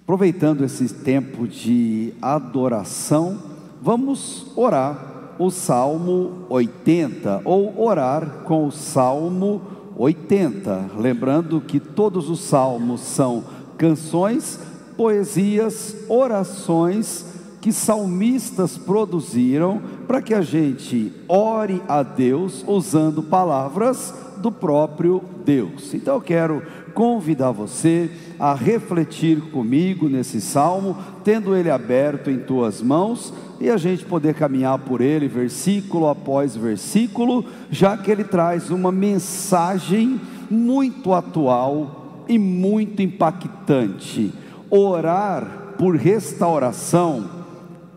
Aproveitando esse tempo de adoração, vamos orar o Salmo 80, ou orar com o Salmo 80. Lembrando que todos os salmos são canções, poesias, orações que salmistas produziram para que a gente ore a Deus usando palavras do próprio Deus. Então eu quero convidar você a refletir comigo nesse salmo, tendo ele aberto em tuas mãos, e a gente poder caminhar por ele versículo após versículo, já que ele traz uma mensagem muito atual e muito impactante. Orar por restauração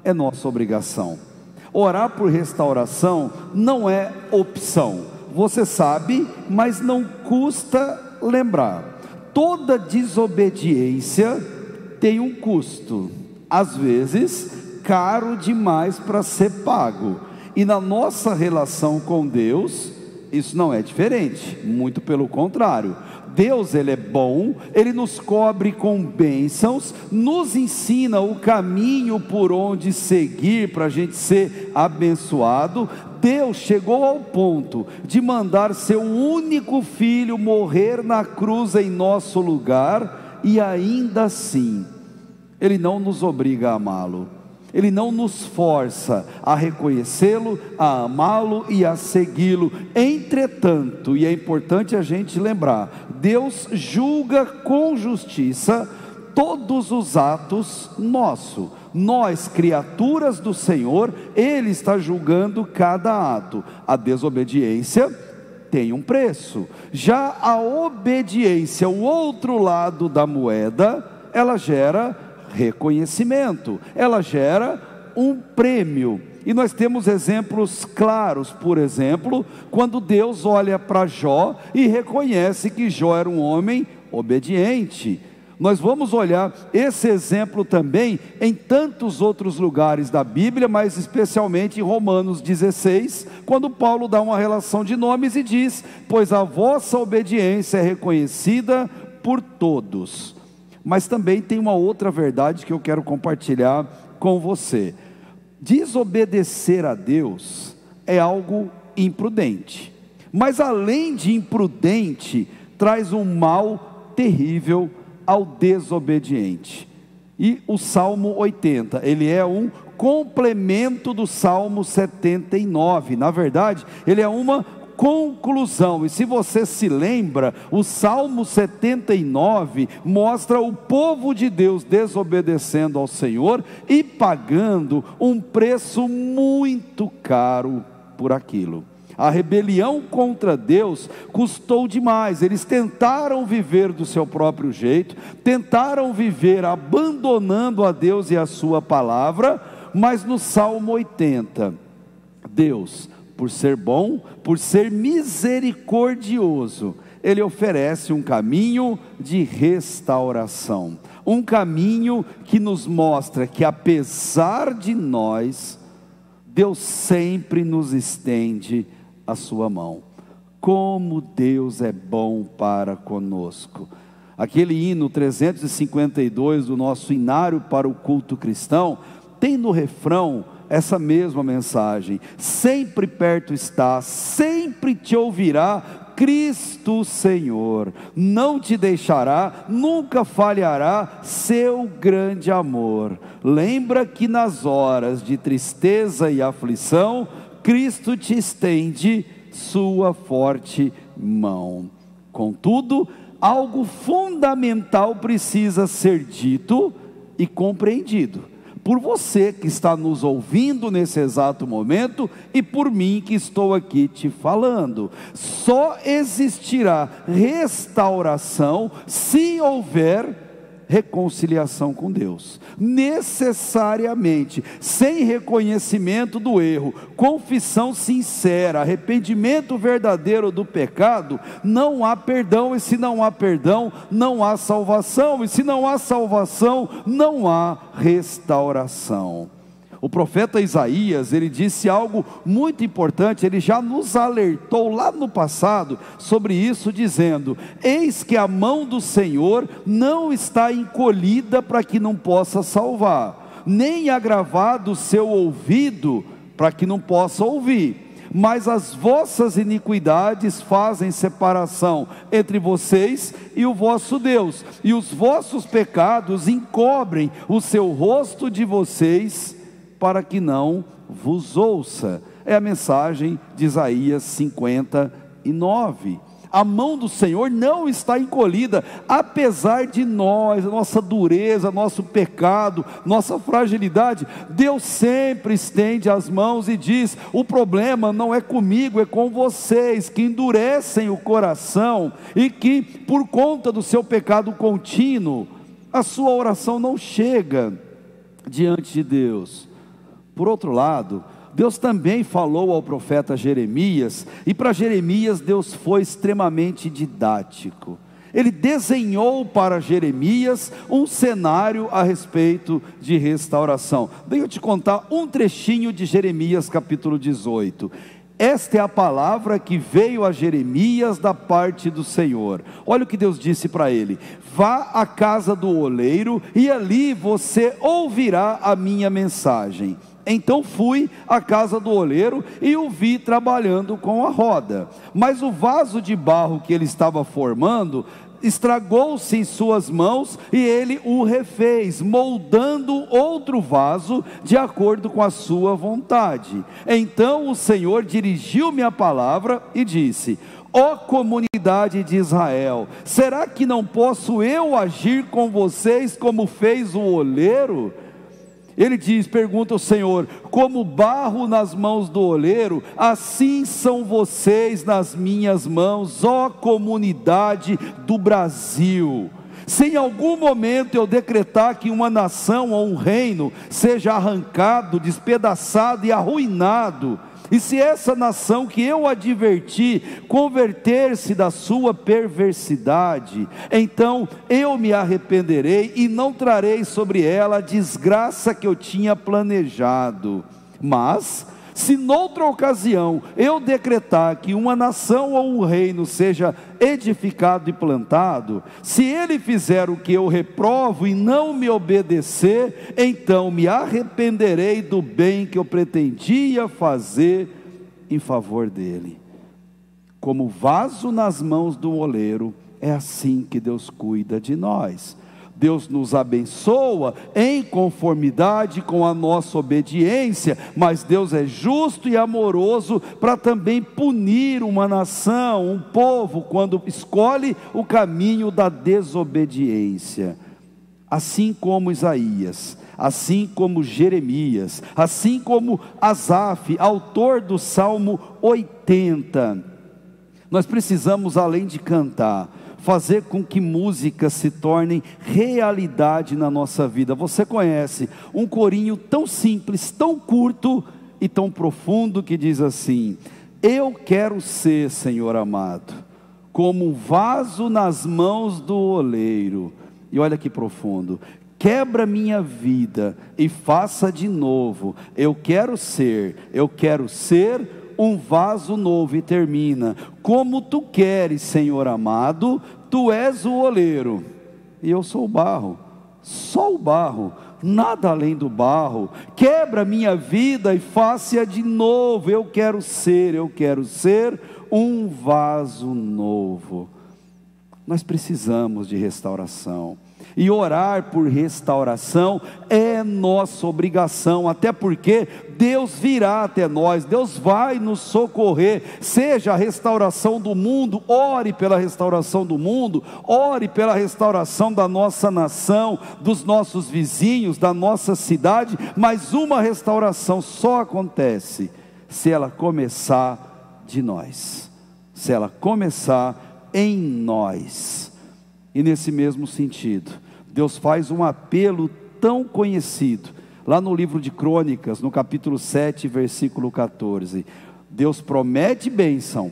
é nossa obrigação. Orar por restauração não é opção. Você sabe, mas não custa lembrar. Toda desobediência tem um custo, às vezes caro demais para ser pago. E na nossa relação com Deus, isso não é diferente, muito pelo contrário. Deus, Ele é bom, Ele nos cobre com bênçãos, nos ensina o caminho por onde seguir para a gente ser abençoado. Deus chegou ao ponto de mandar seu único filho morrer na cruz em nosso lugar, e ainda assim, Ele não nos obriga a amá-lo. Ele não nos força a reconhecê-lo, a amá-lo e a segui-lo. Entretanto, e é importante a gente lembrar, Deus julga com justiça todos os atos nossos. Nós, criaturas do Senhor, Ele está julgando cada ato. A desobediência tem um preço. Já a obediência, o outro lado da moeda, ela gera reconhecimento, ela gera um prêmio. E nós temos exemplos claros. Por exemplo, quando Deus olha para Jó e reconhece que Jó era um homem obediente. Nós vamos olhar esse exemplo também em tantos outros lugares da Bíblia, mas especialmente em Romanos 16, quando Paulo dá uma relação de nomes e diz: pois a vossa obediência é reconhecida por todos. Mas também tem uma outra verdade que eu quero compartilhar com você. Desobedecer a Deus é algo imprudente, mas além de imprudente, traz um mal terrível ao desobediente. E o Salmo 80, ele é um complemento do Salmo 79, na verdade, ele é uma conclusão. E se você se lembra, o Salmo 79 mostra o povo de Deus desobedecendo ao Senhor e pagando um preço muito caro por aquilo. A rebelião contra Deus custou demais. Eles tentaram viver do seu próprio jeito, tentaram viver abandonando a Deus e a sua palavra, mas no Salmo 80, Deus, por ser bom, por ser misericordioso, Ele oferece um caminho de restauração, um caminho que nos mostra que apesar de nós, Deus sempre nos estende a sua mão. Como Deus é bom para conosco. Aquele hino 352 do nosso inário para o culto cristão, tem no refrão essa mesma mensagem: sempre perto está, sempre te ouvirá Cristo Senhor, não te deixará, nunca falhará seu grande amor. Lembra que nas horas de tristeza e aflição, Cristo te estende sua forte mão. Contudo, algo fundamental precisa ser dito e compreendido por você que está nos ouvindo nesse exato momento e por mim que estou aqui te falando. Só existirá restauração se houver reconciliação com Deus. Necessariamente, sem reconhecimento do erro, confissão sincera, arrependimento verdadeiro do pecado, não há perdão, e se não há perdão, não há salvação, e se não há salvação, não há restauração. O profeta Isaías, ele disse algo muito importante, ele já nos alertou lá no passado sobre isso, dizendo: eis que a mão do Senhor não está encolhida para que não possa salvar, nem agravado o seu ouvido para que não possa ouvir. Mas as vossas iniquidades fazem separação entre vocês e o vosso Deus, e os vossos pecados encobrem o seu rosto de vocês, para que não vos ouça. É a mensagem de Isaías 59. A mão do Senhor não está encolhida, apesar de nós, nossa dureza, nosso pecado, nossa fragilidade. Deus sempre estende as mãos e diz: o problema não é comigo, é com vocês, que endurecem o coração, e que por conta do seu pecado contínuo, a sua oração não chega diante de Deus. Por outro lado, Deus também falou ao profeta Jeremias, e para Jeremias Deus foi extremamente didático. Ele desenhou para Jeremias um cenário a respeito de restauração. Deixa eu te contar um trechinho de Jeremias capítulo 18. Esta é a palavra que veio a Jeremias da parte do Senhor. Olha o que Deus disse para ele: vá à casa do oleiro, e ali você ouvirá a minha mensagem. Então fui à casa do oleiro e o vi trabalhando com a roda, mas o vaso de barro que ele estava formando estragou-se em suas mãos, e ele o refez, moldando outro vaso de acordo com a sua vontade. Então o Senhor dirigiu-me a palavra e disse: ó comunidade de Israel, será que não posso eu agir com vocês como fez o oleiro? Ele diz, pergunta o Senhor: como barro nas mãos do oleiro, assim são vocês nas minhas mãos, ó comunidade do Brasil. Se em algum momento eu decretar que uma nação ou um reino seja arrancado, despedaçado e arruinado, e se essa nação que eu adverti converter-se da sua perversidade, então eu me arrependerei e não trarei sobre ela a desgraça que eu tinha planejado. Mas se noutra ocasião eu decretar que uma nação ou um reino seja edificado e plantado, se ele fizer o que eu reprovo e não me obedecer, então me arrependerei do bem que eu pretendia fazer em favor dele. Como vaso nas mãos do oleiro, é assim que Deus cuida de nós. Deus nos abençoa em conformidade com a nossa obediência, mas Deus é justo e amoroso para também punir uma nação, um povo, quando escolhe o caminho da desobediência. Assim como Isaías, assim como Jeremias, assim como Asaf, autor do Salmo 80, nós precisamos, além de cantar, fazer com que músicas se tornem realidade na nossa vida. Você conhece um corinho tão simples, tão curto e tão profundo, que diz assim: eu quero ser, Senhor amado, como um vaso nas mãos do oleiro. E olha que profundo: quebra minha vida e faça de novo. Eu quero ser um vaso novo. E termina: como tu queres, Senhor amado, tu és o oleiro, e eu sou o barro, só o barro, nada além do barro. Quebra minha vida e faça-a de novo. Eu quero ser um vaso novo. Nós precisamos de restauração, e orar por restauração é nossa obrigação, até porque Deus virá até nós, Deus vai nos socorrer. Seja a restauração do mundo, ore pela restauração do mundo, ore pela restauração da nossa nação, dos nossos vizinhos, da nossa cidade. Mas uma restauração só acontece se ela começar de nós, se ela começar em nós. E nesse mesmo sentido, Deus faz um apelo tão conhecido, lá no livro de Crônicas, no capítulo 7, versículo 14. Deus promete bênção,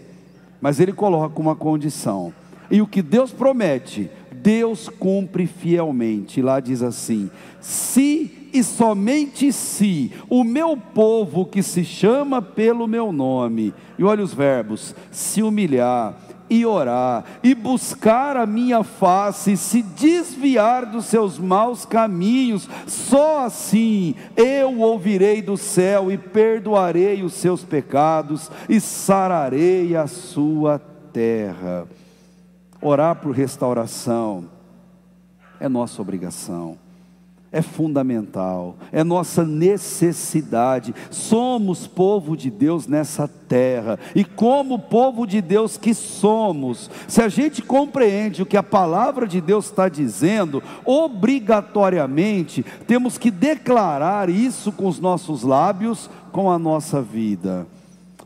mas Ele coloca uma condição, e o que Deus promete, Deus cumpre fielmente. Lá diz assim: se e somente se o meu povo que se chama pelo meu nome, e olha os verbos, se humilhar e orar, e buscar a minha face, e se desviar dos seus maus caminhos, só assim eu ouvirei do céu, e perdoarei os seus pecados, e sararei a sua terra. Orar por restauração é nossa obrigação, é fundamental, é nossa necessidade. Somos povo de Deus nessa terra, e como povo de Deus que somos, se a gente compreende o que a palavra de Deus está dizendo, obrigatoriamente temos que declarar isso com os nossos lábios, com a nossa vida.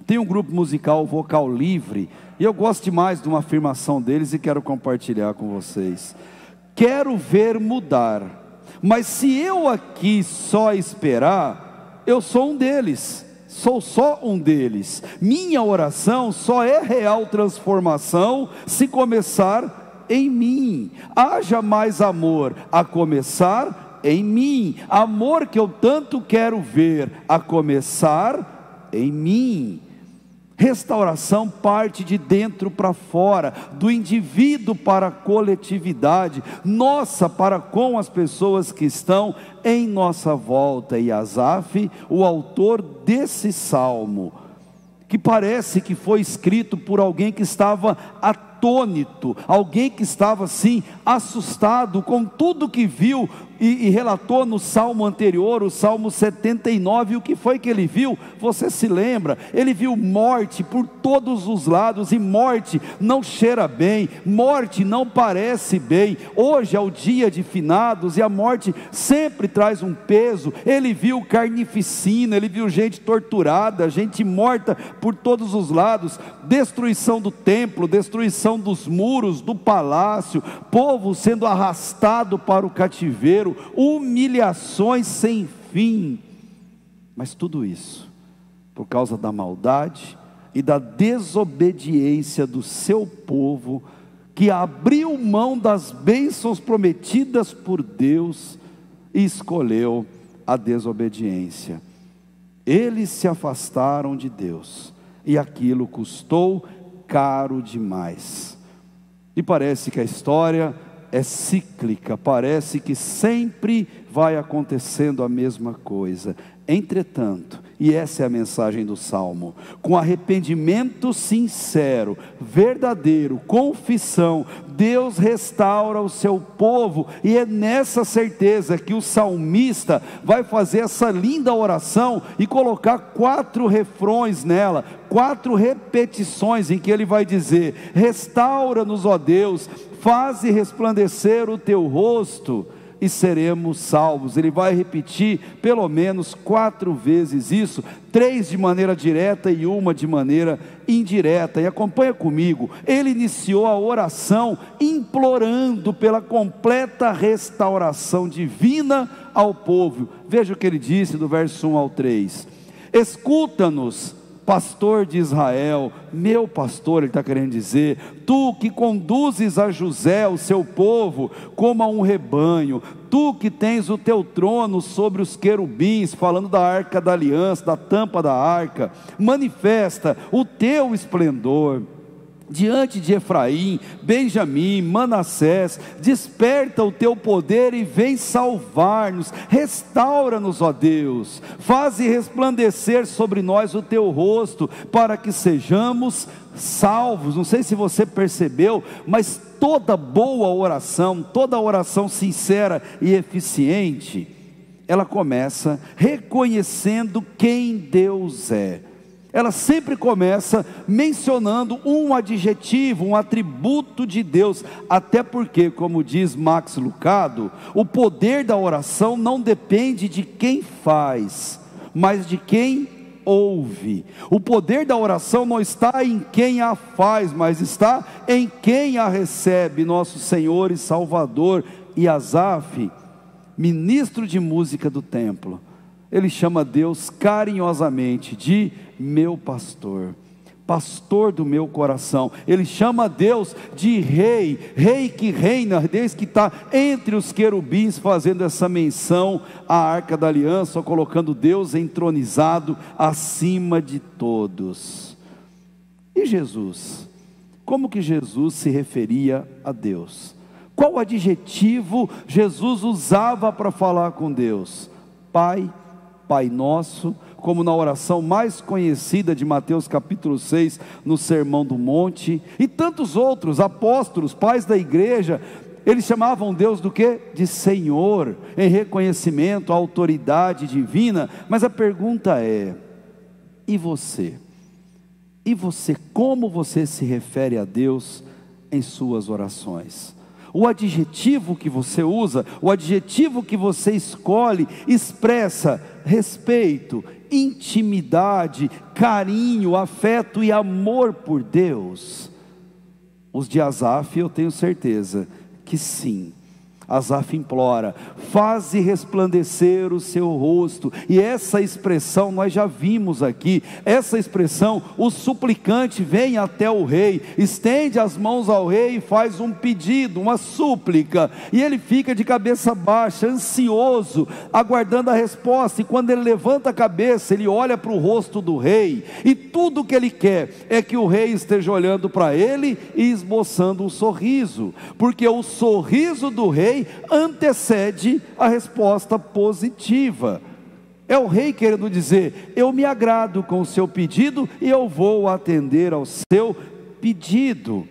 Tem um grupo musical Vocal Livre, e eu gosto demais de uma afirmação deles e quero compartilhar com vocês. Quero ver mudar, mas se eu aqui só esperar, eu sou um deles, sou só um deles. Minha oração só é real transformação se começar em mim. Haja mais amor a começar em mim, amor que eu tanto quero ver a começar em mim. Restauração parte de dentro para fora, do indivíduo para a coletividade, nossa para com as pessoas que estão em nossa volta. E Asaf, o autor desse salmo, que parece que foi escrito por alguém que estava atônito, alguém que estava assim, assustado com tudo que viu, e relatou no salmo anterior, o salmo 79, o que foi que ele viu? Você se lembra? Ele viu morte por todos os lados, e morte não cheira bem, morte não parece bem. Hoje é o dia de finados, e a morte sempre traz um peso. Ele viu carnificina, ele viu gente torturada, gente morta por todos os lados, destruição do templo, destruição dos muros, do palácio, povo sendo arrastado para o cativeiro, humilhações sem fim. Mas tudo isso por causa da maldade e da desobediência do seu povo, que abriu mão das bênçãos prometidas por Deus e escolheu a desobediência. Eles se afastaram de Deus, e aquilo custou caro demais. E parece que a história é cíclica, parece que sempre vai acontecendo a mesma coisa. Entretanto, e essa é a mensagem do Salmo, com arrependimento sincero, verdadeiro, confissão, Deus restaura o seu povo, e é nessa certeza que o salmista vai fazer essa linda oração e colocar 4 refrões nela, 4 repetições em que ele vai dizer: restaura-nos, ó Deus, faze resplandecer o teu rosto e seremos salvos. Ele vai repetir pelo menos 4 vezes isso, 3 de maneira direta e 1 de maneira indireta. E acompanha comigo, ele iniciou a oração implorando pela completa restauração divina ao povo. Veja o que ele disse do verso 1 ao 3: escuta-nos, pastor de Israel, meu pastor, ele está querendo dizer, tu que conduzes a José, o seu povo, como a um rebanho, tu que tens o teu trono sobre os querubins, falando da arca da aliança, da tampa da arca, manifesta o teu esplendor diante de Efraim, Benjamim, Manassés, desperta o teu poder e vem salvar-nos, restaura-nos, ó Deus, faze resplandecer sobre nós o teu rosto, para que sejamos salvos. Não sei se você percebeu, mas toda boa oração, toda oração sincera e eficiente, ela começa reconhecendo quem Deus é. Ela sempre começa mencionando um adjetivo, um atributo de Deus, até porque, como diz Max Lucado, o poder da oração não depende de quem faz, mas de quem ouve. O poder da oração não está em quem a faz, mas está em quem a recebe. Nosso Senhor e Salvador. E Asaf, ministro de música do templo, ele chama Deus carinhosamente de meu pastor. pastor do meu coração. Ele chama Deus de rei, rei que reina, Deus que está entre os querubins, fazendo essa menção à arca da aliança, colocando Deus entronizado acima de todos. E Jesus? Como que Jesus se referia a Deus? Qual adjetivo Jesus usava para falar com Deus? Pai, Pai nosso, como na oração mais conhecida de Mateus capítulo 6, no Sermão do Monte, e tantos outros apóstolos, pais da igreja, eles chamavam Deus do quê? De Senhor, em reconhecimento à autoridade divina. Mas a pergunta é: e você? E você, como você se refere a Deus em suas orações? O adjetivo que você usa, o adjetivo que você escolhe, expressa respeito, intimidade, carinho, afeto e amor por Deus? Os de Asaf, eu tenho certeza que sim. Asaf implora: faze resplandecer o seu rosto. E essa expressão nós já vimos aqui. Essa expressão, o suplicante vem até o rei, estende as mãos ao rei e faz um pedido, uma súplica, e ele fica de cabeça baixa, ansioso, aguardando a resposta. E quando ele levanta a cabeça, ele olha para o rosto do rei, e tudo o que ele quer é que o rei esteja olhando para ele e esboçando um sorriso, porque o sorriso do rei antecede a resposta positiva. É o rei querendo dizer: eu me agrado com o seu pedido e eu vou atender ao seu pedido.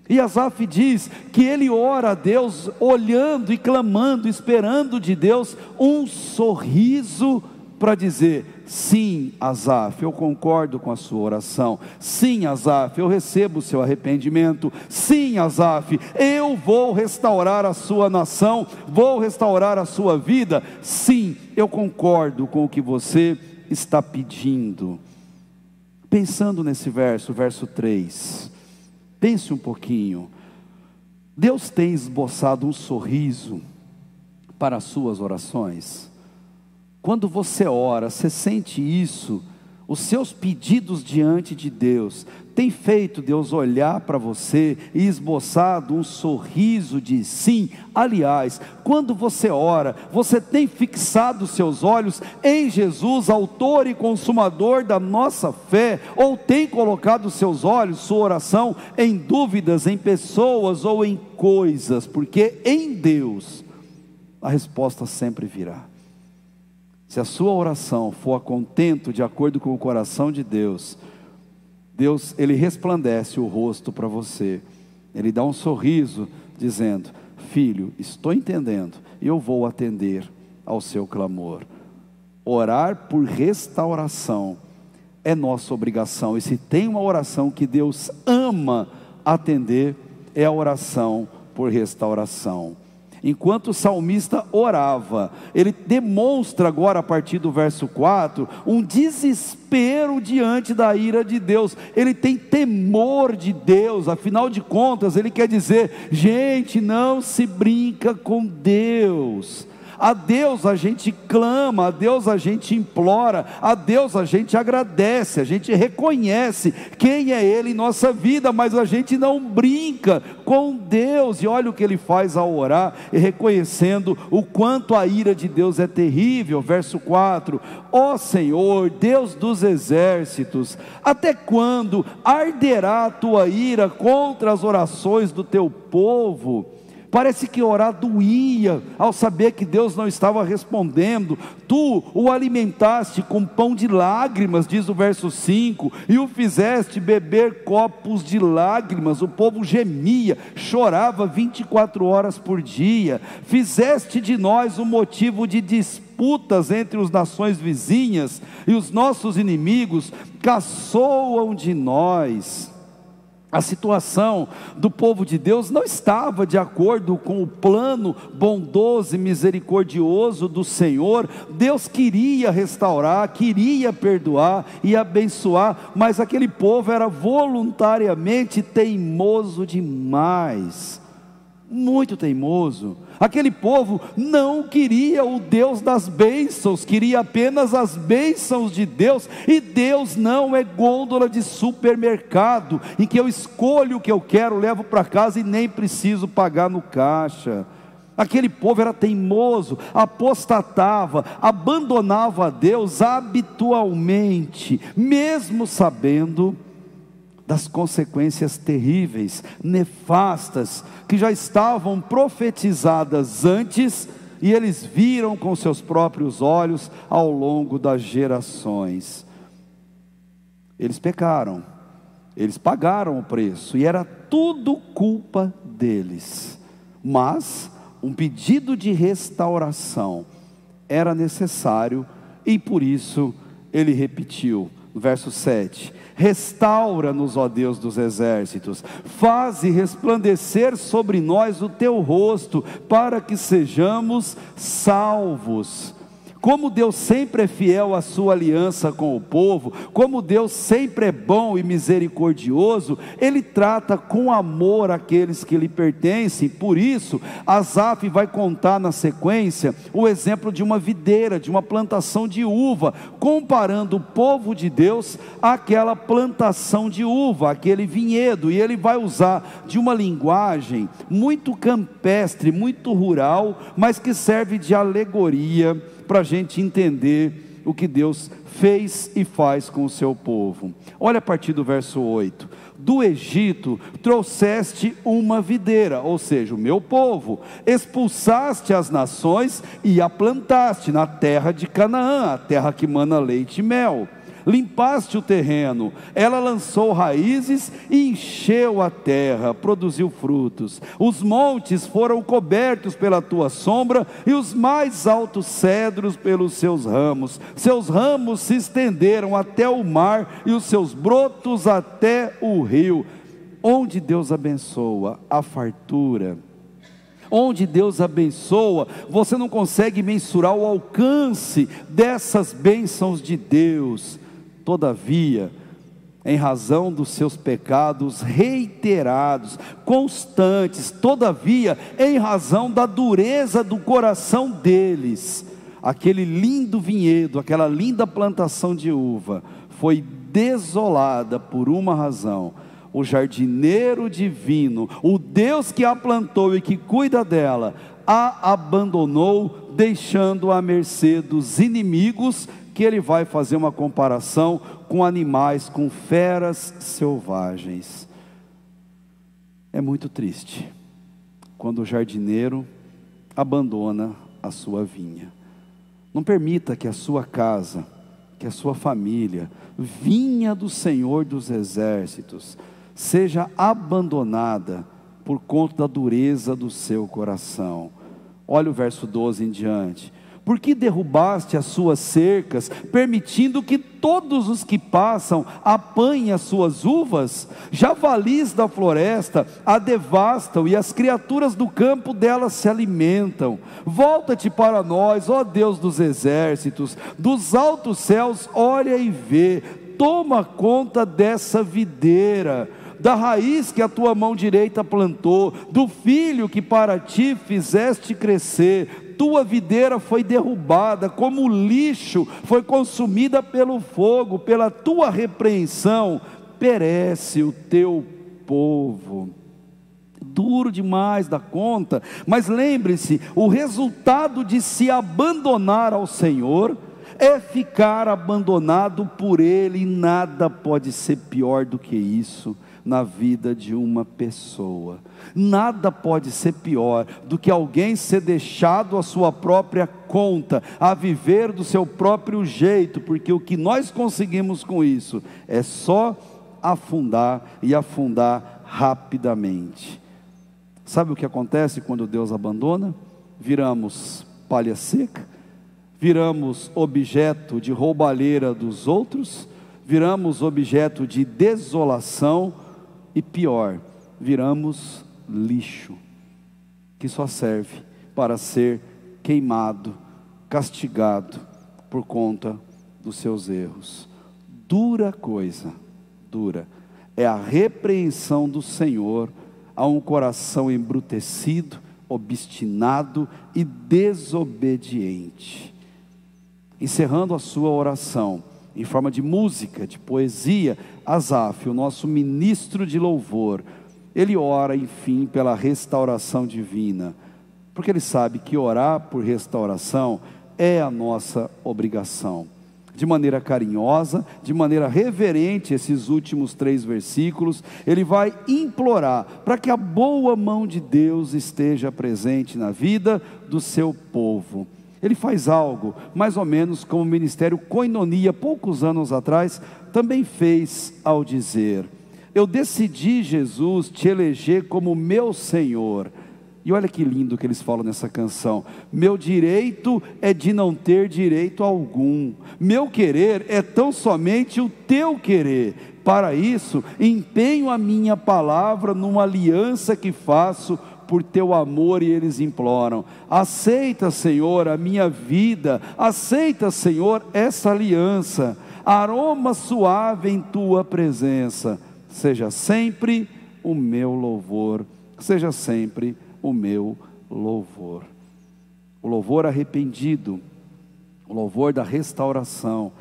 E Asaf diz que ele ora a Deus olhando e clamando, esperando de Deus um sorriso para dizer: sim, Asaf, eu concordo com a sua oração. Sim, Asaf, eu recebo o seu arrependimento. Sim, Asaf, eu vou restaurar a sua nação, vou restaurar a sua vida. Sim, eu concordo com o que você está pedindo. Pensando nesse verso, verso 3, pense um pouquinho. Deus tem esboçado um sorriso para as suas orações? Quando você ora, você sente isso? Os seus pedidos diante de Deus tem feito Deus olhar para você e esboçado um sorriso de sim? Aliás, quando você ora, você tem fixado seus olhos em Jesus, autor e consumador da nossa fé, ou tem colocado seus olhos, sua oração, em dúvidas, em pessoas ou em coisas? Porque em Deus a resposta sempre virá. Se a sua oração for a contento, de acordo com o coração de Deus, Deus, Ele resplandece o rosto para você, Ele dá um sorriso, dizendo: filho, estou entendendo, e eu vou atender ao seu clamor. Orar por restauração é nossa obrigação, e se tem uma oração que Deus ama atender, é a oração por restauração. Enquanto o salmista orava, ele demonstra agora, a partir do verso 4, um desespero diante da ira de Deus. Ele tem temor de Deus, afinal de contas, ele quer dizer: gente, não se brinca com Deus. A Deus a gente clama, a Deus a gente implora, a Deus a gente agradece, a gente reconhece quem é Ele em nossa vida, mas a gente não brinca com Deus. E olha o que ele faz ao orar, e reconhecendo o quanto a ira de Deus é terrível. Verso 4: ó Senhor, Deus dos exércitos, até quando arderá a tua ira contra as orações do teu povo? Parece que orar doía, ao saber que Deus não estava respondendo. Tu o alimentaste com pão de lágrimas, diz o verso 5, e o fizeste beber copos de lágrimas. O povo gemia, chorava 24 horas por dia. Fizeste de nós um motivo de disputas entre as nações vizinhas, e os nossos inimigos caçoam de nós. A situação do povo de Deus não estava de acordo com o plano bondoso e misericordioso do Senhor. Deus queria restaurar, queria perdoar e abençoar, mas aquele povo era voluntariamente teimoso demais, muito teimoso. Aquele povo não queria o Deus das bênçãos, queria apenas as bênçãos de Deus. E Deus não é gôndola de supermercado, em que eu escolho o que eu quero, levo para casa e nem preciso pagar no caixa. Aquele povo era teimoso, apostatava, abandonava a Deus habitualmente, mesmo sabendo das consequências terríveis, nefastas, que já estavam profetizadas antes, e eles viram com seus próprios olhos ao longo das gerações. Eles pecaram, eles pagaram o preço, e era tudo culpa deles. Mas um pedido de restauração era necessário, e por isso ele repetiu, no verso 7, restaura-nos, ó Deus dos exércitos, faze resplandecer sobre nós o teu rosto, para que sejamos salvos. Como Deus sempre é fiel à sua aliança com o povo, como Deus sempre é bom e misericordioso, Ele trata com amor aqueles que lhe pertencem. Por isso, Asaf vai contar na sequência o exemplo de uma videira, de uma plantação de uva, comparando o povo de Deus àquela plantação de uva, aquele vinhedo. E ele vai usar de uma linguagem muito campestre, muito rural, mas que serve de alegoria para a gente entender o que Deus fez e faz com o seu povo. Olha a partir do verso 8: do Egito trouxeste uma videira, ou seja, o meu povo, expulsaste as nações e a plantaste na terra de Canaã, a terra que mana leite e mel. Limpaste o terreno, ela lançou raízes e encheu a terra, produziu frutos. Os montes foram cobertos pela tua sombra, e os mais altos cedros pelos seus ramos. Seus ramos se estenderam até o mar, e os seus brotos até o rio. Onde Deus abençoa a fartura, onde Deus abençoa, você não consegue mensurar o alcance dessas bênçãos de Deus. Todavia, em razão dos seus pecados reiterados, constantes, todavia, em razão da dureza do coração deles, aquele lindo vinhedo, aquela linda plantação de uva, foi desolada por uma razão. O jardineiro divino, o Deus que a plantou e que cuida dela, a abandonou, deixando-a à mercê dos inimigos, que ele vai fazer uma comparação com animais, com feras selvagens. É muito triste quando o jardineiro abandona a sua vinha. Não permita que a sua casa, que a sua família, vinha do Senhor dos exércitos, seja abandonada por conta da dureza do seu coração. Olha o verso 12 em diante: porque derrubaste as suas cercas, permitindo que todos os que passam apanhem as suas uvas? Javalis da floresta a devastam, e as criaturas do campo delas se alimentam. Volta-te para nós, ó Deus dos exércitos, dos altos céus olha e vê, toma conta dessa videira, da raiz que a tua mão direita plantou, do filho que para ti fizeste crescer. Tua videira foi derrubada, como lixo, foi consumida pelo fogo, pela tua repreensão perece o teu povo. Duro demais da conta, mas lembre-se, o resultado de se abandonar ao Senhor é ficar abandonado por Ele, e nada pode ser pior do que isso na vida de uma pessoa. Nada pode ser pior do que alguém ser deixado à sua própria conta, a viver do seu próprio jeito, porque o que nós conseguimos com isso é só afundar, e afundar rapidamente. Sabe o que acontece quando Deus abandona? Viramos palha seca, viramos objeto de roubalheira dos outros, viramos objeto de desolação, e pior, viramos lixo, que só serve para ser queimado, castigado por conta dos seus erros. Dura coisa, dura, é a repreensão do Senhor a um coração embrutecido, obstinado e desobediente. Encerrando a sua oração, em forma de música, de poesia, Asaf, o nosso ministro de louvor, ele ora, enfim, pela restauração divina, porque ele sabe que orar por restauração é a nossa obrigação. De maneira carinhosa, de maneira reverente, esses últimos 3 versículos, ele vai implorar para que a boa mão de Deus esteja presente na vida do seu povo. Ele faz algo, mais ou menos como o ministério Koinonia, poucos anos atrás, também fez ao dizer: eu decidi, Jesus, te eleger como meu Senhor. E olha que lindo que eles falam nessa canção: meu direito é de não ter direito algum, meu querer é tão somente o teu querer. Para isso, empenho a minha palavra numa aliança que faço por teu amor. E eles imploram: aceita, Senhor, a minha vida, aceita, Senhor, essa aliança, aroma suave em tua presença, seja sempre o meu louvor, seja sempre o meu louvor. O louvor arrependido, o louvor da restauração,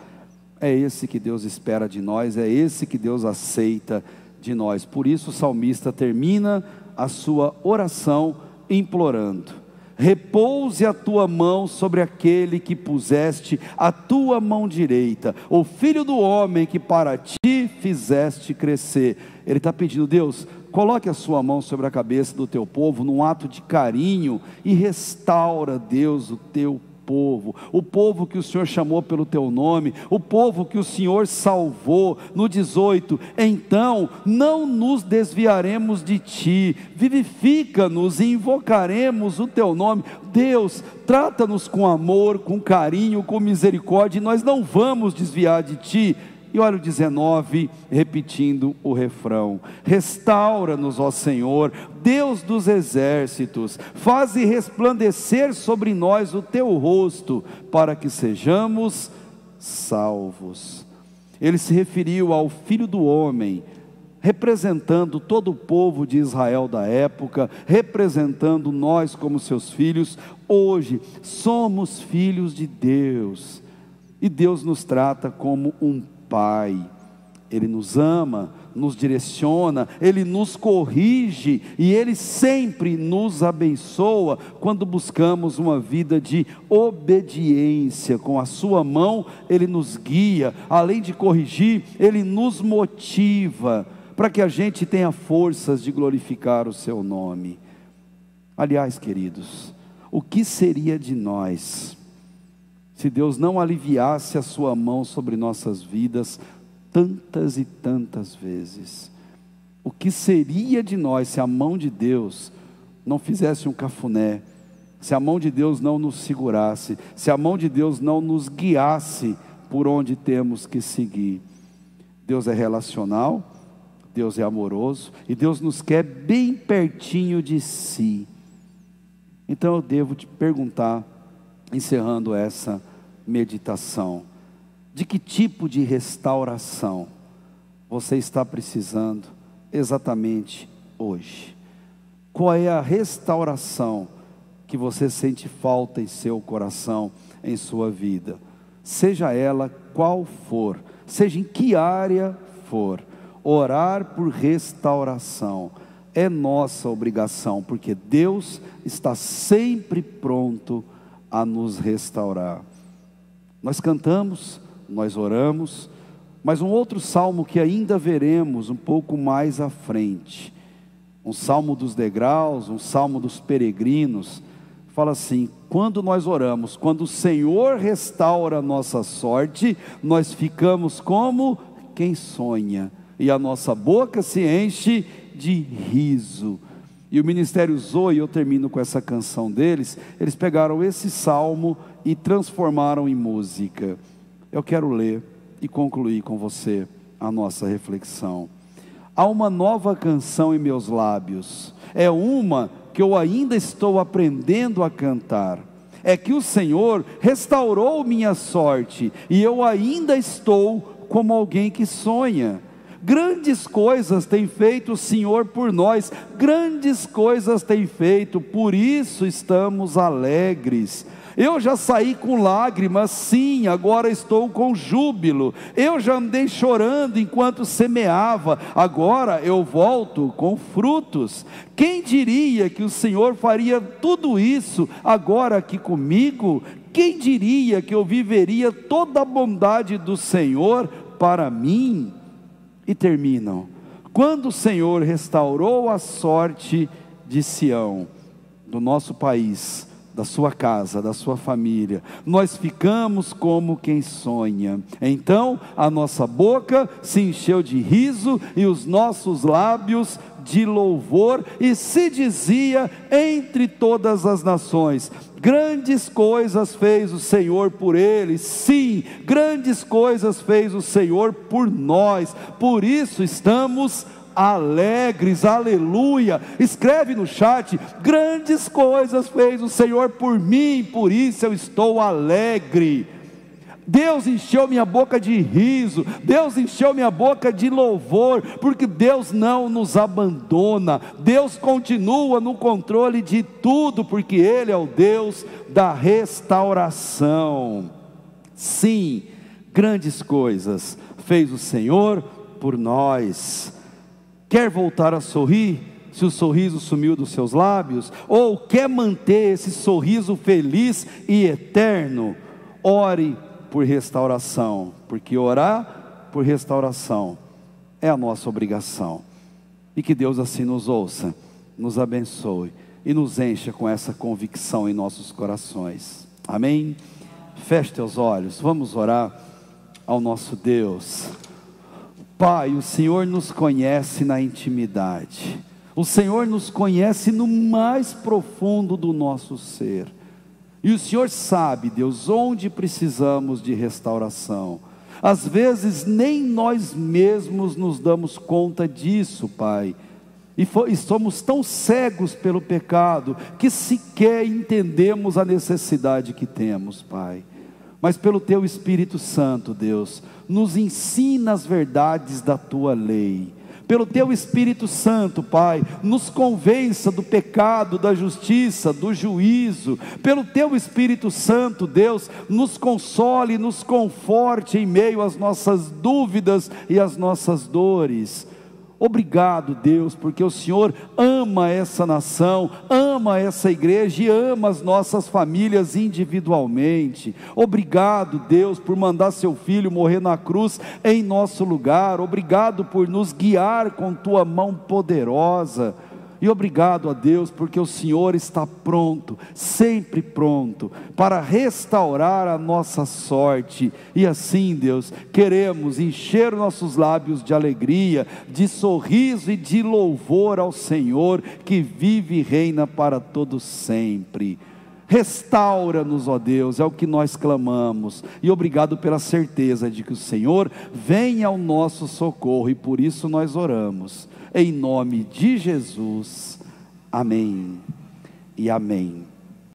é esse que Deus espera de nós, é esse que Deus aceita de nós. Por isso o salmista termina a sua oração implorando: repouse a tua mão sobre aquele que puseste a tua mão direita, o filho do homem que para ti fizeste crescer. Ele está pedindo: Deus, coloque a sua mão sobre a cabeça do teu povo num ato de carinho e restaura, Deus, o teu povo, o povo que o Senhor chamou pelo teu nome, o povo que o Senhor salvou. No 18, então não nos desviaremos de ti, vivifica-nos e invocaremos o teu nome. Deus, trata-nos com amor, com carinho, com misericórdia, e nós não vamos desviar de ti. E olha o 19, repetindo o refrão: restaura-nos, ó Senhor, Deus dos exércitos, faze resplandecer sobre nós o teu rosto, para que sejamos salvos. Ele se referiu ao Filho do Homem, representando todo o povo de Israel da época, representando nós como seus filhos. Hoje somos filhos de Deus, e Deus nos trata como um Pai. Ele nos ama, nos direciona, Ele nos corrige, e Ele sempre nos abençoa quando buscamos uma vida de obediência. Com a sua mão Ele nos guia, além de corrigir, Ele nos motiva, para que a gente tenha forças de glorificar o seu nome. Aliás, queridos, o que seria de nós se Deus não aliviasse a sua mão sobre nossas vidas tantas e tantas vezes? O que seria de nós se a mão de Deus não fizesse um cafuné, se a mão de Deus não nos segurasse, se a mão de Deus não nos guiasse por onde temos que seguir? Deus é relacional, Deus é amoroso, e Deus nos quer bem pertinho de si. Então eu devo te perguntar, encerrando essa meditação: de que tipo de restauração você está precisando exatamente hoje? Qual é a restauração que você sente falta em seu coração, em sua vida? Seja ela qual for, seja em que área for, orar por restauração é nossa obrigação, porque Deus está sempre pronto a nos restaurar. Nós cantamos, nós oramos, mas um outro salmo que ainda veremos um pouco mais à frente, um salmo dos degraus, um salmo dos peregrinos, fala assim: quando nós oramos, quando o Senhor restaura a nossa sorte, nós ficamos como quem sonha, e a nossa boca se enche de riso. E o ministério Zoe, eu termino com essa canção deles, eles pegaram esse salmo e transformaram em música. Eu quero ler e concluir com você a nossa reflexão. Há uma nova canção em meus lábios, é uma que eu ainda estou aprendendo a cantar. É que o Senhor restaurou minha sorte, e eu ainda estou como alguém que sonha. Grandes coisas tem feito o Senhor por nós, grandes coisas tem feito, por isso estamos alegres. Eu já saí com lágrimas, sim, agora estou com júbilo. Eu já andei chorando enquanto semeava, agora eu volto com frutos. Quem diria que o Senhor faria tudo isso agora aqui comigo? Quem diria que eu viveria toda a bondade do Senhor para mim? E terminam: quando o Senhor restaurou a sorte de Sião, do nosso país, da sua casa, da sua família, nós ficamos como quem sonha. Então a nossa boca se encheu de riso e os nossos lábios de louvor, e se dizia entre todas as nações: grandes coisas fez o Senhor por eles. Sim, grandes coisas fez o Senhor por nós, por isso estamos alegres, aleluia. Escreve no chat: grandes coisas fez o Senhor por mim, por isso eu estou alegre. Deus encheu minha boca de riso, Deus encheu minha boca de louvor, porque Deus não nos abandona, Deus continua no controle de tudo, porque Ele é o Deus da restauração. Sim, grandes coisas fez o Senhor por nós. Quer voltar a sorrir, se o sorriso sumiu dos seus lábios? Ou quer manter esse sorriso feliz e eterno? Ore por restauração, porque orar por restauração é a nossa obrigação. E que Deus assim nos ouça, nos abençoe e nos encha com essa convicção em nossos corações. Amém? Feche teus olhos, vamos orar ao nosso Deus. Pai, o Senhor nos conhece na intimidade, o Senhor nos conhece no mais profundo do nosso ser, e o Senhor sabe, Deus, onde precisamos de restauração. Às vezes nem nós mesmos nos damos conta disso, Pai, e somos tão cegos pelo pecado, que sequer entendemos a necessidade que temos, Pai. Mas pelo Teu Espírito Santo, Deus, nos ensina as verdades da Tua lei. Pelo Teu Espírito Santo, Pai, nos convença do pecado, da justiça, do juízo. Pelo Teu Espírito Santo, Deus, nos console, nos conforte em meio às nossas dúvidas e às nossas dores. Obrigado, Deus, porque o Senhor ama essa nação, ama essa igreja e ama as nossas famílias individualmente. Obrigado, Deus, por mandar seu Filho morrer na cruz em nosso lugar. Obrigado por nos guiar com Tua mão poderosa. E obrigado a Deus, porque o Senhor está pronto, sempre pronto, para restaurar a nossa sorte. E assim, Deus, queremos encher nossos lábios de alegria, de sorriso e de louvor ao Senhor, que vive e reina para todo sempre. Restaura-nos, ó Deus, é o que nós clamamos, e obrigado pela certeza de que o Senhor vem ao nosso socorro, e por isso nós oramos, em nome de Jesus, amém e amém.